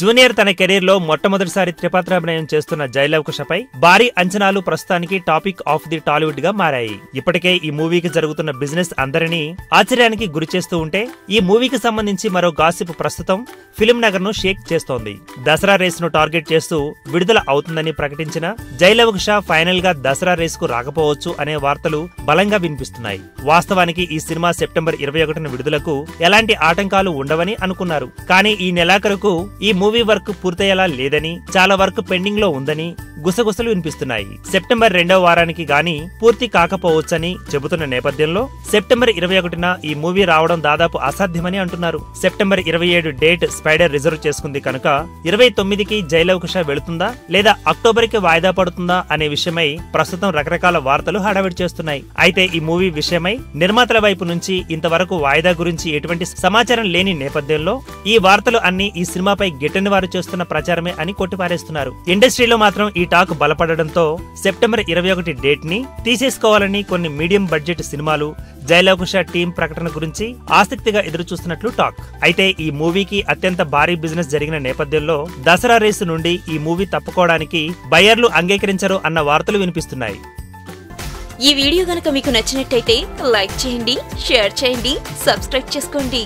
Junior తన career లో మొట్టమొదటిసారి త్రిపాత్రాభినయం చేస్తున్న జయలవకుశపై భారీ అంచనాలు ప్రస్తుతానికి టాపిక్ ఆఫ్ ది టాలీవుడ్ గా మారాయి. ఇప్పటికే ఈ మూవీకి జరుగుతున్న బిజినెస్ అందరినీ ఆశ్చర్యానికి గురిచేస్తూ ఉంటే ఈ మూవీకి సంబంధించి మరో గాసిప్ ప్రస్తుతం ఫిల్మ్ నగర్ ను షేక్ చేస్తోంది. దసరా రేస్ ను టార్గెట్ చేస్తూ విడుదల అవుతుందని ప్రకటించిన జయలవకుశ ఫైనల్ గా దసరా రేస్ కు రాకపోవచ్చు అనే వార్తలు బలంగా వినిపిస్తున్నాయి. వాస్తవానికి ఈ సినిమా సెప్టెంబర్ 21న విడుదలకు ఎలాంటి ఆటంకాలు ఉండవని అనుకున్నారు. కానీ ఈ నెలాఖరుకు ఈ మూవీ వర్క్ పూర్తయ్యేలా లేదని, చాలా వర్క్ పెండింగ్ లో ఉందని గుసగుసలు వినిపిస్తున్నాయి. సెప్టెంబర్ 2వ వారానికి గాని పూర్తి కాకపోవచ్చని చెబుతున్న నేపథ్యంలో సెప్టెంబర్ 21న ఈ మూవీ రావడం దాదాపు అసాధ్యమని అంటున్నారు. సెప్టెంబర్ 27 డేట్ స్పైడర్ రిజర్వ్ చేసుకుంది కనుక 29కి జయలవకుశ వెళుతుందా లేదా అక్టోబర్కి వాయిదా పడుతుందా అనే విషయమై ప్రస్తుతం రకరకాల వార్తలు హడావిడి చేస్తున్నాయి. అయితే ఈ మూవీ విషయమై నిర్మాతల వైపు నుంచి ఇంతవరకు వాయిదా గురించి ఎటువంటి సమాచారం లేని నేపథ్యంలో ఈ వార్తలు అన్ని ఈ సినిమాపై గిట్టని వారు చేస్తున్న ప్రచారమే అని కొట్టిపారేస్తున్నారు. ఇండస్ట్రీలో మాత్రం ఈ టాక్ బలపడడంతో సెప్టెంబర్ 21 డేట్ ని తీసేసుకోవాలని కొన్ని మీడియం బడ్జెట్ సినిమాలు జయలవకుశ టీం ప్రకటన గురించి ఆసక్తిగా ఎదురుచూస్తున్నట్లు టాక్. అయితే ఈ మూవీకి అత్యంత భారీ బిజినెస్ జరిగిన నేపథ్యంలో దసరా రేసు నుండి ఈ మూవీ తప్పుకోవడానికి బయ్యర్లు అంగీకరించరు అన్న వార్తలు వినిపిస్తున్నాయి. ఈ వీడియో గనుక మీకు నచ్చినట్టయితే లైక్ చేయండి, షేర్ చేయండి, సబ్స్క్రైబ్ చేసుకోండి.